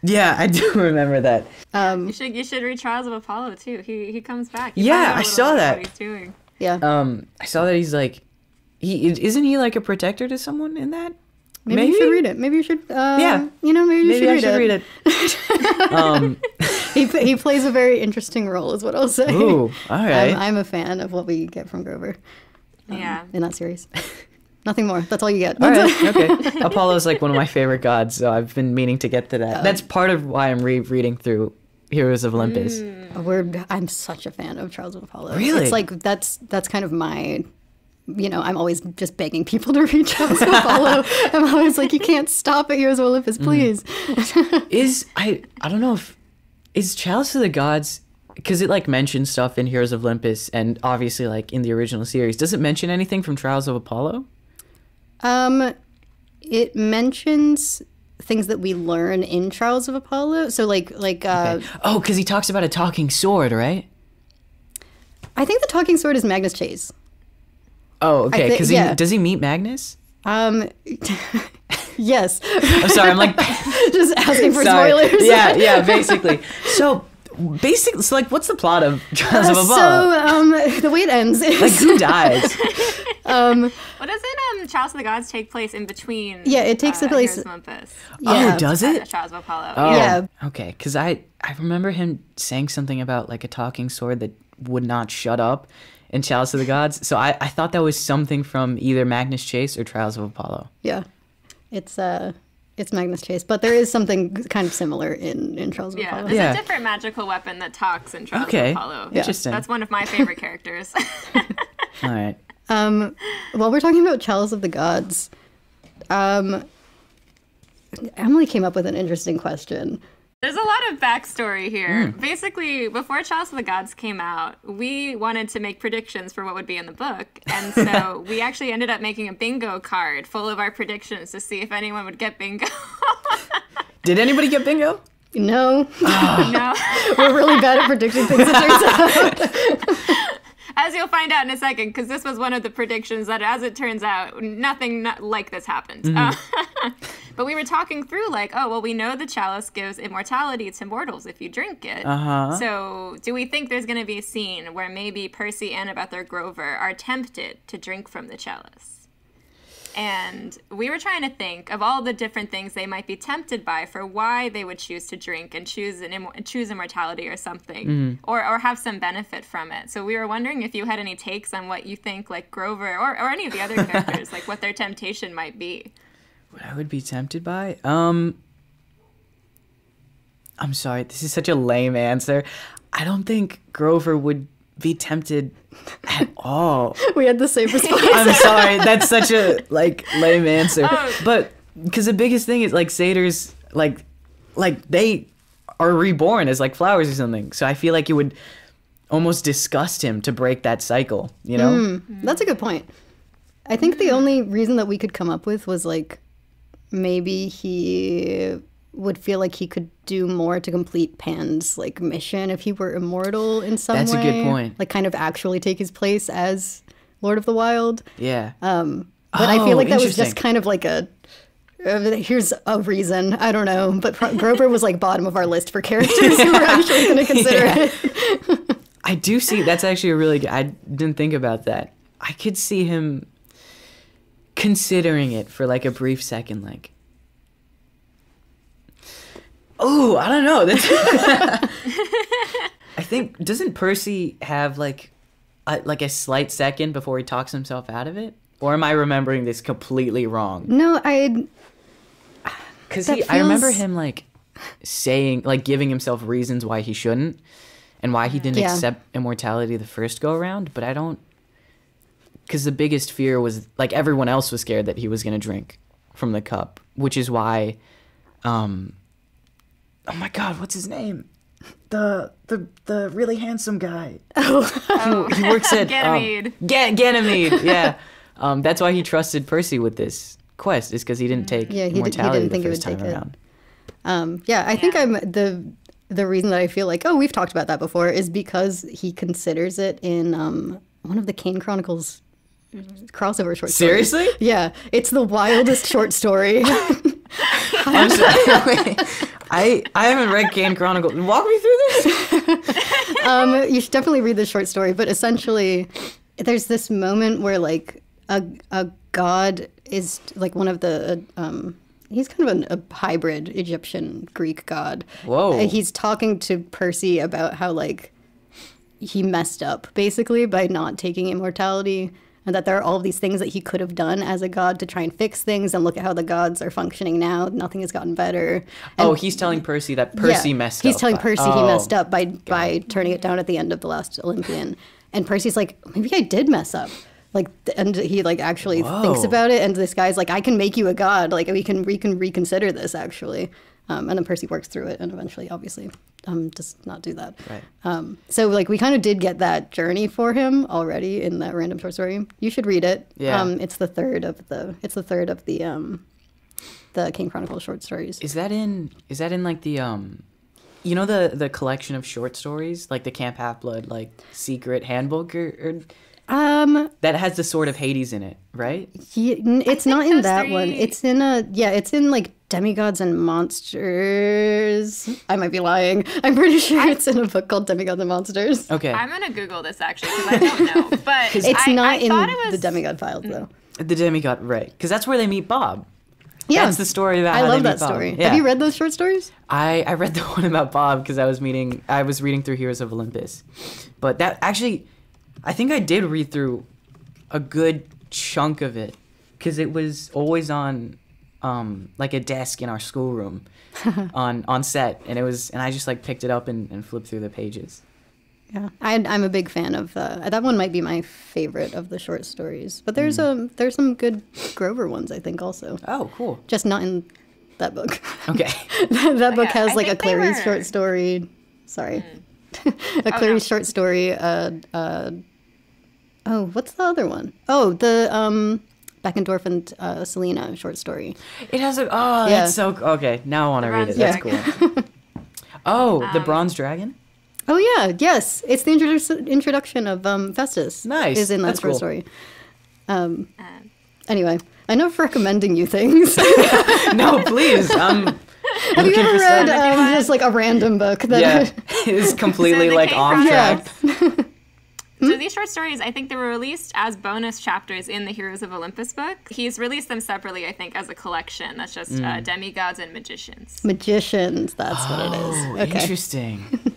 yeah, I do remember that. You should read Trials of Apollo too. He comes back. I saw that. What he's doing. Yeah. I saw that he's like, isn't he like a protector to someone in that? Maybe you should read it. Maybe you should. Yeah. Maybe you should read it. He plays a very interesting role, is what I'll say. Ooh, all right. I'm a fan of what we get from Grover. Yeah. In that series. Nothing more. That's all you get. All right, okay. Apollo's like one of my favorite gods, so I've been meaning to get to that. That's part of why I'm rereading through Heroes of Olympus. I'm such a fan of Trials of Apollo. Really? It's like that's kind of my, I'm always just begging people to read Trials of Apollo. I'm always like, you can't stop at Heroes of Olympus, please. I don't know if is Chalice of the Gods, because it like mentions stuff in Heroes of Olympus and obviously like in the original series. Does it mention anything from Trials of Apollo? It mentions things that we learn in Trials of Apollo. So Okay. Oh, because he talks about a talking sword, right? I think the talking sword is Magnus Chase. Oh, okay. Because yeah. Does he meet Magnus? Yes. I'm sorry. I'm like just asking for spoilers. Yeah, basically. So like, what's the plot of Trials of Apollo? So, the way it ends is like, who dies? What doesn't Trials of the Gods take place in between? Yeah, it takes place. Heroes of Olympus. Yeah. Oh, does it? Trials of Apollo. Oh, yeah. Okay, because I remember him saying something about like a talking sword that would not shut up in Chalice of the Gods. So I thought that was something from either Magnus Chase or Trials of Apollo. Yeah, it's Magnus Chase, but there is something kind of similar in Trials of Apollo. There's a different magical weapon that talks in Trials of Apollo. Interesting. That's one of my favorite characters. All right. While we're talking about Chalice of the Gods, Emily came up with an interesting question. There's a lot of backstory here. Basically, before Chalice of the Gods came out, we wanted to make predictions for what would be in the book. And so we actually ended up making a bingo card full of our predictions to see if anyone would get bingo. Did anybody get bingo? No. No. We're really bad at predicting things, it turns out. As you'll find out in a second, because this was one of the predictions that, as it turns out, nothing like this happened. But we were talking through, like, oh, well, we know the chalice gives immortality to mortals if you drink it. So do we think there's going to be a scene where maybe Percy and Grover are tempted to drink from the chalice? And we were trying to think of all the different things they might be tempted by for why they would choose to drink and choose immortality or something, or have some benefit from it. So we were wondering if you had any takes on what you think, like Grover or any of the other characters, like what their temptation might be. What I would be tempted by? I'm sorry, this is such a lame answer. I don't think Grover would be tempted at all. We had the same response. I'm sorry, that's such a lame answer. But because the biggest thing is like satyrs, like they are reborn as like flowers or something. So I feel like it would almost disgust him to break that cycle. You know? That's a good point. I think the only reason that we could come up with was like maybe he would feel like he could do more to complete Pan's like mission if he were immortal in some way. That's a good point. Like kind of actually take his place as Lord of the Wild. Yeah. But I feel like that was just kind of like here's a reason. I don't know. But Grover was like bottom of our list for characters who were actually going to consider it. I do see, that's actually a really good, I didn't think about that. I could see him considering it for like a brief second, like, oh, I don't know. That's I think, doesn't Percy have like a slight second before he talks himself out of it? Or am I remembering this completely wrong? No, because I remember him like saying, like giving himself reasons why he shouldn't and why he didn't accept immortality the first go around, but I don't, because the biggest fear was, like, everyone else was scared that he was going to drink from the cup, which is why, oh my God, what's his name? The really handsome guy. He works at Ganymede. Ganymede, yeah. That's why he trusted Percy with this quest, is because he didn't take immortality he didn't think the he first would time take around. I think I'm the reason that I feel like, oh, we've talked about that before, is because he considers it in one of the Kane Chronicles crossover short stories. Seriously? Yeah, it's the wildest short story. I'm sorry. Wait. I haven't read Kane Chronicles. Walk me through this. You should definitely read the short story, but essentially there's this moment where like a god is like one of the he's kind of a hybrid Egyptian Greek god. Whoa. He's talking to Percy about how like he messed up basically by not taking immortality, and that there are all of these things that he could have done as a god to try and fix things, and look at how the gods are functioning now. Nothing has gotten better. And he's telling Percy that Percy messed up. He's telling Percy he messed up by turning it down at the end of The Last Olympian. And Percy's like, maybe I did mess up. Like, and he like actually thinks about it. And this guy's like, I can make you a god. Like, we can reconsider this actually. And then Percy works through it and eventually, obviously, does not do that. Right. So like we kind of did get that journey for him already in that random short story. You should read it. Yeah. It's the third of the King Chronicles short stories. Is that in like the you know the collection of short stories, like the Camp Half-Blood like secret handbook or that has the Sword of Hades in it, right? It's not in that one. It's in like Demigods and Monsters. I might be lying. I'm pretty sure it's in a book called Demigods and Monsters. Okay. I'm gonna Google this actually because I don't know, but It's not in it was the Demigod files though. The Demigod, right? Because that's where they meet Bob. Yeah, that's the story about. I how love they that meet Bob. story. Yeah. Have you read those short stories? I read the one about Bob because I was reading through Heroes of Olympus, but that actually, I think I did read through a good chunk of it because it was always on like a desk in our schoolroom on set, and I just like picked it up and flipped through the pages. Yeah, I'm a big fan of that one. Might be my favorite of the short stories, but there's some good Grover ones I think also. Oh, cool. Just not in that book. Okay. that book has like a think they Clarice were- short story. Sorry, a Clarice short story. What's the other one? Oh, the Beckendorf and Selena short story. It has a that's so okay. Now I want to read it. That's cool. Oh, the Bronze Dragon. Oh yeah, yes, it's the introduction of Festus. Nice. Is in that That's short cool. story. Anyway, I know for recommending you things. No, please. Have you ever read just like a random book that? Yeah, it's completely So the like King off track. So these short stories, I think they were released as bonus chapters in the Heroes of Olympus book. He's released them separately, I think, as a collection. That's just Demigods and Magicians. Magicians, that's what it is. Okay. Interesting.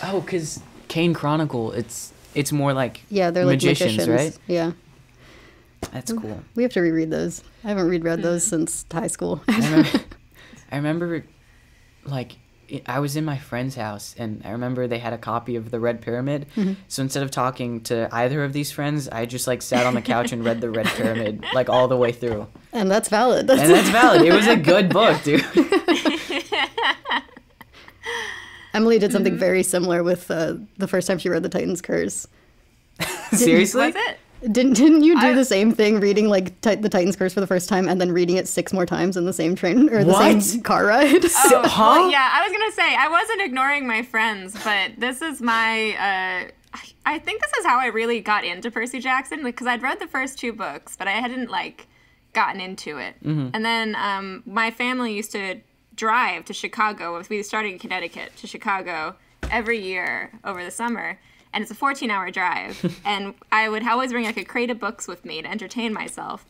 Oh, because Kane Chronicle, it's more like Yeah, they're like magicians, right? Yeah. That's cool. We have to reread those. I haven't reread those since high school. I remember, like, I was in my friend's house, and I remember they had a copy of The Red Pyramid. Mm-hmm. So instead of talking to either of these friends, I just, like, sat on the couch and read The Red Pyramid, like, all the way through. And that's valid. And that's valid. It was a good book, dude. Emily did something very similar with the first time she read The Titan's Curse. Seriously? Was it? Didn't you do the same thing, reading like The Titan's Curse for the first time and then reading it 6 more times in the same train or the same car ride? Oh, well, yeah, I was going to say, I wasn't ignoring my friends, but this is my, I think this is how I really got into Percy Jackson, because I'd read the first 2 books, but I hadn't, like, gotten into it. Mm-hmm. And then my family used to drive to Chicago. We started in Connecticut to Chicago every year over the summer. And it's a 14-hour drive. And I would always bring like a crate of books with me to entertain myself.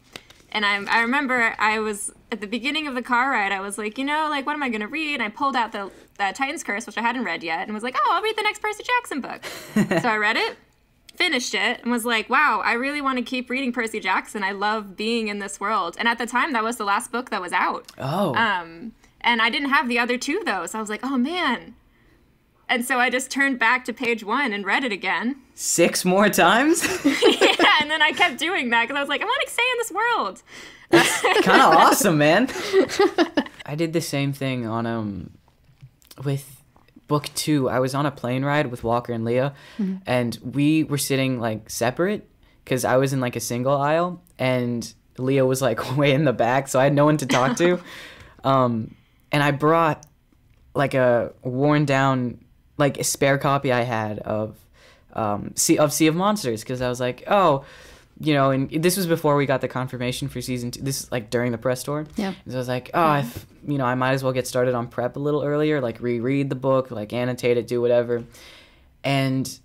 And I remember I was, at the beginning of the car ride, I was like, what am I going to read? And I pulled out the Titan's Curse, which I hadn't read yet, and was like, I'll read the next Percy Jackson book. So I read it, finished it, and was like, wow, I really want to keep reading Percy Jackson. I love being in this world. And at the time, that was the last book that was out. Oh. And I didn't have the other 2, though. So I was like, oh, man. And so I just turned back to page 1 and read it again. 6 more times? Yeah, And then I kept doing that because I was like, I want to stay in this world. Kind of awesome, man. I did the same thing on with book 2. I was on a plane ride with Walker and Leah, and we were sitting like separate because I was in like a single aisle, and Leah was like way in the back, so I had no one to talk to. And I brought like a worn down, like a spare copy I had of Sea of Monsters, because I was like, oh, you know, and this was before we got the confirmation for season 2. This is like during the press tour. Yeah. And so I was like, oh, I might as well get started on prep a little earlier, like reread the book, like annotate it, do whatever. And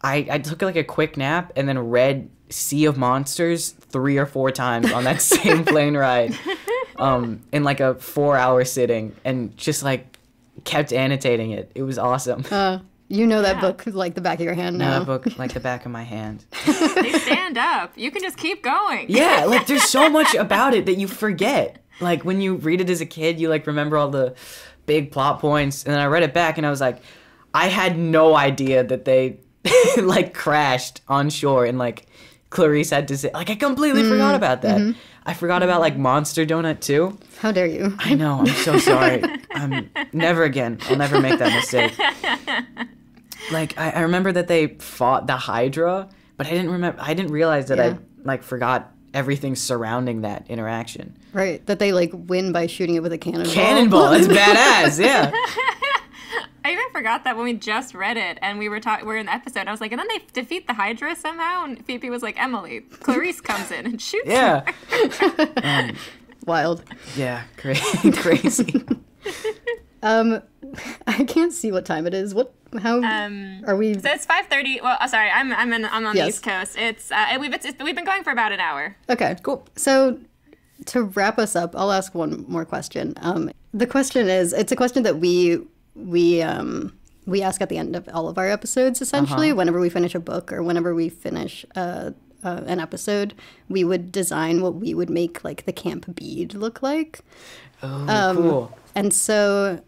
I took like a quick nap and then read Sea of Monsters 3 or 4 times on that same plane ride, in like a 4-hour sitting, and just like kept annotating it. It was awesome. You know that book like the back of your hand now. I know that book like the back of my hand. They stand up. You can just keep going. Yeah, like there's so much about it that you forget. Like when you read it as a kid, you like remember all the big plot points. And then I read it back and I was like, I had no idea that they like crashed on shore and like Clarice had to say, like, I completely forgot about that. I forgot about like Monster Donut too. How dare you? I know, I'm so sorry. Never again. I'll never make that mistake. Like I remember that they fought the Hydra, but I didn't realize that I like forgot everything surrounding that interaction. Right, that they like win by shooting it with a cannonball. Cannonball, that's badass, yeah. I even forgot that when we just read it and we were in the episode. I was like, and then they defeat the Hydra somehow, and Phoebe was like, Emily, Clarice comes in and shoots her. Wild. Yeah, crazy. I can't see what time it is. How are we? So it's 5:30. Well, sorry, I'm on the East Coast. It's we've been going for about an hour. Okay, cool. So to wrap us up, I'll ask one more question. The question is, it's a question that we ask at the end of all of our episodes, essentially. Whenever we finish a book or whenever we finish an episode, we would design what we would make like the camp bead look like. Oh, cool. And so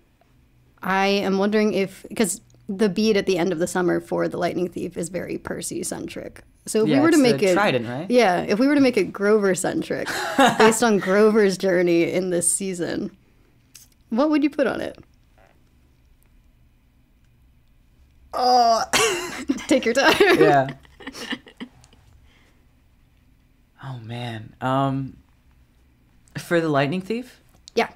I am wondering because the bead at the end of the summer for the Lightning Thief is very Percy-centric. So if we were to make it Trident, right? Yeah, if we were to make it Grover-centric, based on Grover's journey in this season, what would you put on it? Oh, take your time. Yeah. Oh man. For the Lightning Thief? Yeah.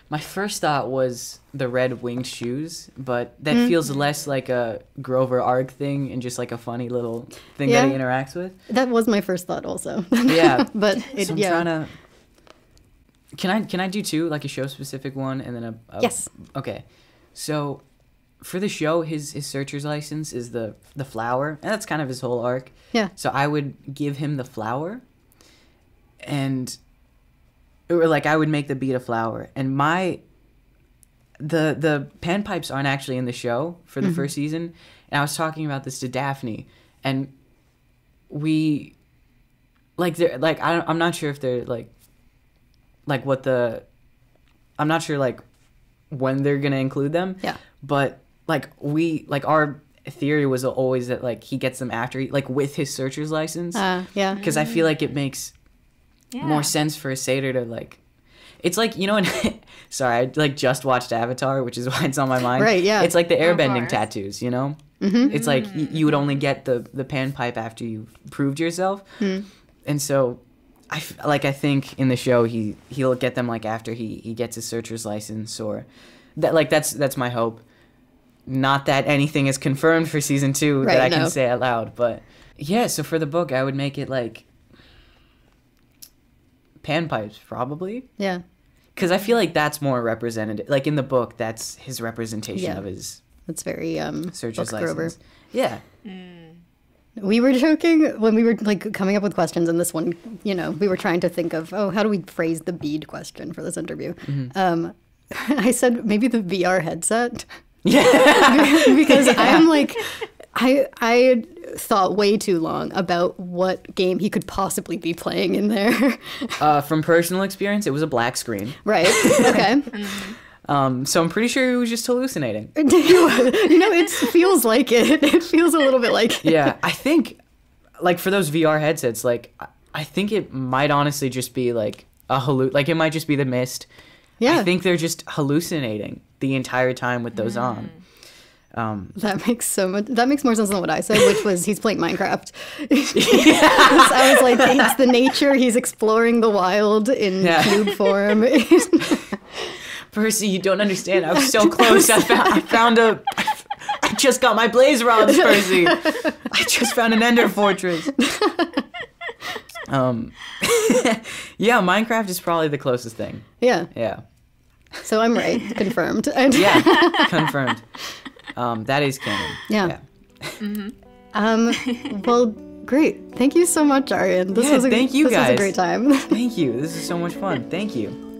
My first thought was the red winged shoes, but that feels less like a Grover arc thing and just like a funny little thing that he interacts with. That was my first thought also. Yeah. But so I'm trying to... Can I do 2, like a show specific one and then a Yes. Okay. So for the show, his searcher's license is the flower, and that's kind of his whole arc. Yeah. So I would give him the flower, and or like I would make the bead a flower, and the panpipes aren't actually in the show for the first season, and I was talking about this to Daphne, and we like they're like I'm not sure if they're like what the I'm not sure like when they're gonna include them. Yeah. But like our theory was always that like he gets them after like with his searcher's license. Yeah. Because I feel like it makes more sense for a satyr to like. It's like, you know, sorry, I like just watched Avatar, which is why it's on my mind. Right. Yeah. It's like the airbending tattoos, you know. It's like you would only get the panpipe after you proved yourself, and so. I think in the show he'll get them like after he gets his searcher's license, or that like that's my hope. Not that anything is confirmed for season 2 that I can say out loud, but yeah. So for the book, I would make it like panpipes probably. Yeah. Because I feel like that's more representative. Like in the book, that's his representation of his. That's very searcher's license. Grover. Yeah. We were joking when we were like coming up with questions in this one, you know, we were trying to think of, how do we phrase the bead question for this interview? I said maybe the VR headset. Yeah. Because I'm like, I thought way too long about what game he could possibly be playing in there. From personal experience, it was a black screen. Right. Okay. So I'm pretty sure he was just hallucinating. You know, it feels like it. It feels a little bit like it. Yeah, I think, like for those VR headsets, like I think it might honestly just be like like it might just be the mist. Yeah. I think they're just hallucinating the entire time with those on. That makes more sense than what I said, which was he's playing Minecraft. I was like, it's the nature, he's exploring the wild in cube form. Percy, you don't understand. I was so close. I just got my blaze rods, Percy. I just found an ender fortress. Yeah, Minecraft is probably the closest thing. Yeah. Yeah. So I'm right. Confirmed. Yeah, confirmed. That is canon. Yeah. Well, great. Thank you so much, Aryan. This was thank you, this guys. was a great time. Thank you. This is so much fun. Thank you.